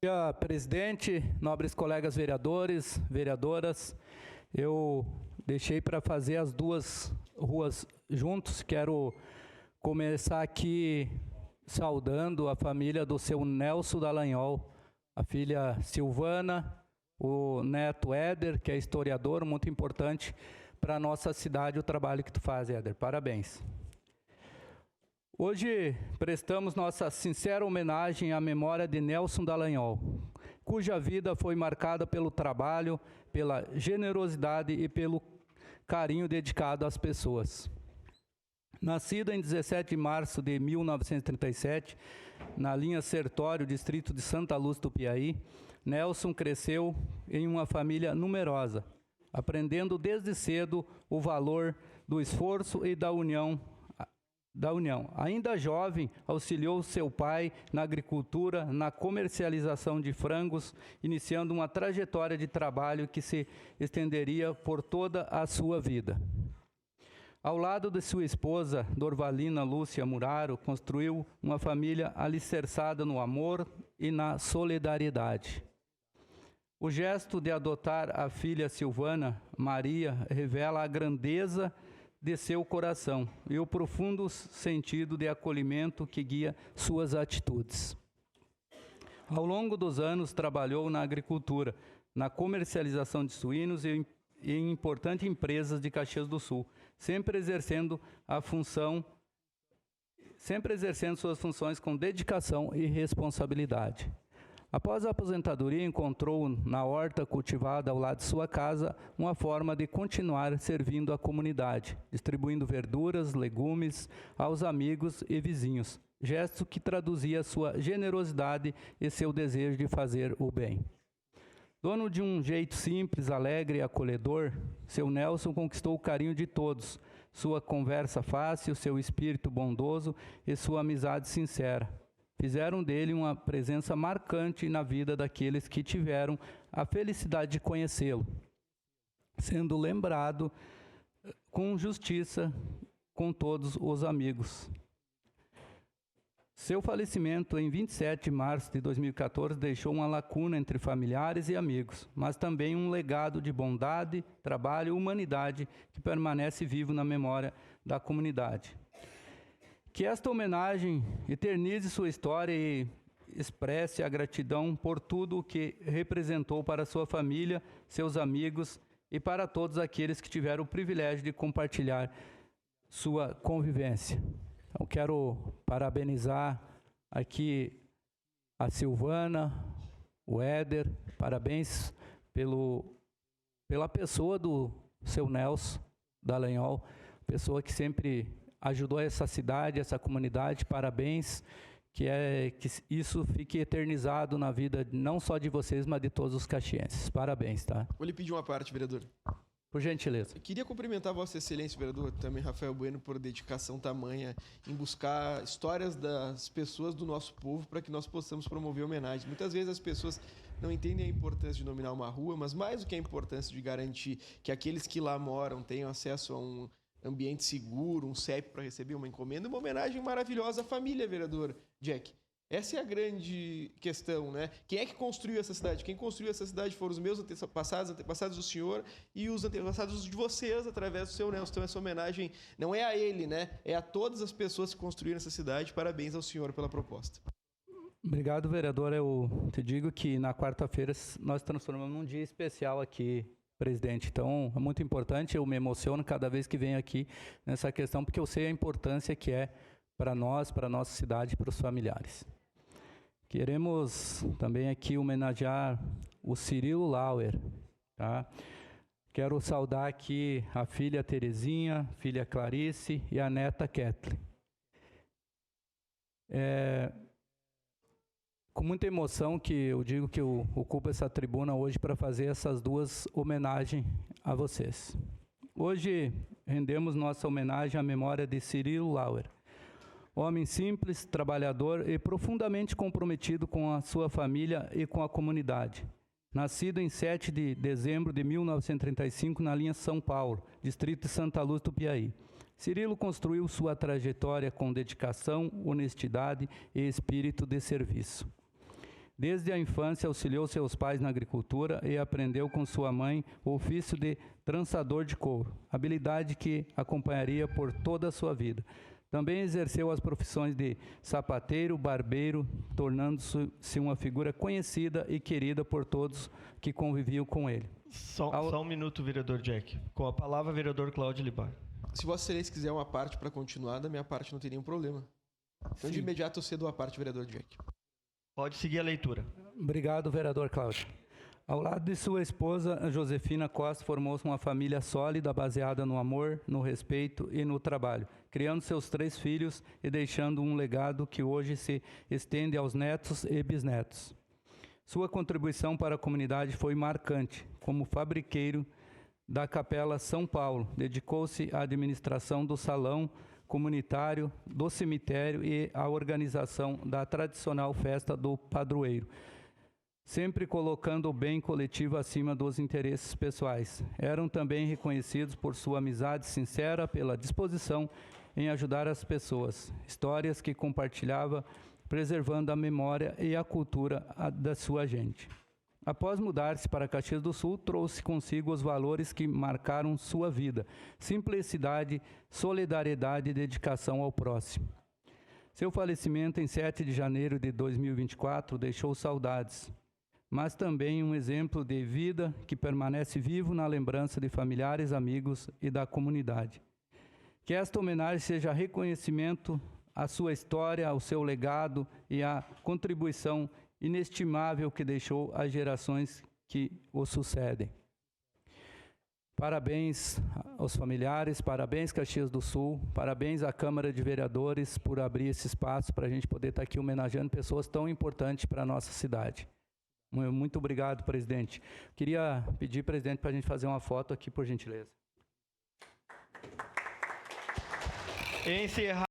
Dia, presidente, nobres colegas vereadores, vereadoras, eu deixei para fazer as duas ruas juntos. Quero começar aqui saudando a família do seu Nelson Dallagnol, a filha Silvana, o neto Éder, que é historiador, muito importante para a nossa cidade o trabalho que tu faz, Éder. Parabéns. Hoje prestamos nossa sincera homenagem à memória de Nelson Dallagnol, cuja vida foi marcada pelo trabalho, pela generosidade e pelo carinho dedicado às pessoas. Nascido em 17 de março de 1937, na linha Sertório, distrito de Santa Luz do Piauí, Nelson cresceu em uma família numerosa, aprendendo desde cedo o valor do esforço e da união. Ainda jovem, auxiliou seu pai na agricultura, na comercialização de frangos, iniciando uma trajetória de trabalho que se estenderia por toda a sua vida. Ao lado de sua esposa, Dorvalina Lúcia Muraro, construiu uma família alicerçada no amor e na solidariedade. O gesto de adotar a filha Silvana Maria revela a grandeza de seu coração e o profundo sentido de acolhimento que guia suas atitudes. Ao longo dos anos, trabalhou na agricultura, na comercialização de suínos e em importantes empresas de Caxias do Sul, sempre exercendo suas funções com dedicação e responsabilidade. Após a aposentadoria, encontrou na horta cultivada ao lado de sua casa uma forma de continuar servindo a comunidade, distribuindo verduras, legumes aos amigos e vizinhos, gesto que traduzia sua generosidade e seu desejo de fazer o bem. Dono de um jeito simples, alegre e acolhedor, seu Nelson conquistou o carinho de todos, sua conversa fácil, seu espírito bondoso e sua amizade sincera fizeram dele uma presença marcante na vida daqueles que tiveram a felicidade de conhecê-lo, sendo lembrado com justiça com todos os amigos. Seu falecimento em 27 de março de 2014 deixou uma lacuna entre familiares e amigos, mas também um legado de bondade, trabalho e humanidade que permanece vivo na memória da comunidade. Que esta homenagem eternize sua história e expresse a gratidão por tudo o que representou para sua família, seus amigos e para todos aqueles que tiveram o privilégio de compartilhar sua convivência. Eu quero parabenizar aqui a Silvana, o Éder, parabéns pela pessoa do seu Nelson Dallagnol, pessoa que sempre ajudou essa cidade, essa comunidade, parabéns, que isso fique eternizado na vida não só de vocês, mas de todos os caxienses. Parabéns, tá? Vou lhe pedir uma parte, vereador. Por gentileza. Eu queria cumprimentar Vossa Excelência, vereador, também Rafael Bueno, por dedicação tamanha em buscar histórias das pessoas do nosso povo para que nós possamos promover homenagens. Muitas vezes as pessoas não entendem a importância de nominar uma rua, mas mais do que a importância de garantir que aqueles que lá moram tenham acesso a um ambiente seguro, um CEP para receber uma encomenda, uma homenagem maravilhosa à família, vereador Jack. Essa é a grande questão, né? Quem é que construiu essa cidade? Quem construiu essa cidade foram os meus antepassados do senhor e os antepassados de vocês através do seu Nelson. Então essa homenagem não é a ele, né? É a todas as pessoas que construíram essa cidade. Parabéns ao senhor pela proposta. Obrigado, vereador. Eu te digo que na quarta-feira nós transformamos num dia especial aqui, presidente. Então, é muito importante, eu me emociono cada vez que venho aqui nessa questão, porque eu sei a importância que é para nós, para a nossa cidade e para os familiares. Queremos também aqui homenagear o Cirilo Lauer, tá? Quero saudar aqui a filha Terezinha, filha Clarice e a neta Kathleen. Com muita emoção que eu digo que eu ocupo essa tribuna hoje para fazer essas duas homenagens a vocês. Hoje rendemos nossa homenagem à memória de Cirilo Lauer, homem simples, trabalhador e profundamente comprometido com a sua família e com a comunidade. Nascido em 7 de dezembro de 1935 na linha São Paulo, distrito de Santa Luz do Piauí. Cirilo construiu sua trajetória com dedicação, honestidade e espírito de serviço. Desde a infância, auxiliou seus pais na agricultura e aprendeu com sua mãe o ofício de trançador de couro, habilidade que acompanharia por toda a sua vida. Também exerceu as profissões de sapateiro, barbeiro, tornando-se uma figura conhecida e querida por todos que conviviam com ele. Só um minuto, vereador Jack. Com a palavra, vereador Cláudio Libar. Se Vossa Excelência quiser uma parte para continuar, da minha parte não tem nenhum problema. Então, de imediato, eu cedo a parte, vereador Jack. Pode seguir a leitura. Obrigado, vereador Cláudio. Ao lado de sua esposa, Josefina Costa, formou-se uma família sólida, baseada no amor, no respeito e no trabalho, criando seus 3 filhos e deixando um legado que hoje se estende aos netos e bisnetos. Sua contribuição para a comunidade foi marcante. Como fabriqueiro da Capela São Paulo, dedicou-se à administração do salão comunitário, do cemitério e à organização da tradicional festa do padroeiro, sempre colocando o bem coletivo acima dos interesses pessoais. Eram também reconhecidos por sua amizade sincera, pela disposição em ajudar as pessoas, histórias que compartilhava, preservando a memória e a cultura da sua gente. Após mudar-se para Caxias do Sul, trouxe consigo os valores que marcaram sua vida: simplicidade, solidariedade e dedicação ao próximo. Seu falecimento em 7 de janeiro de 2024 deixou saudades, mas também um exemplo de vida que permanece vivo na lembrança de familiares, amigos e da comunidade. Que esta homenagem seja reconhecimento à sua história, ao seu legado e à contribuição inestimável que deixou às gerações que o sucedem. Parabéns aos familiares, parabéns Caxias do Sul, parabéns à Câmara de Vereadores por abrir esse espaço para a gente poder estar aqui homenageando pessoas tão importantes para a nossa cidade. Muito obrigado, presidente. Queria pedir, presidente, para a gente fazer uma foto aqui, por gentileza. Encerrar.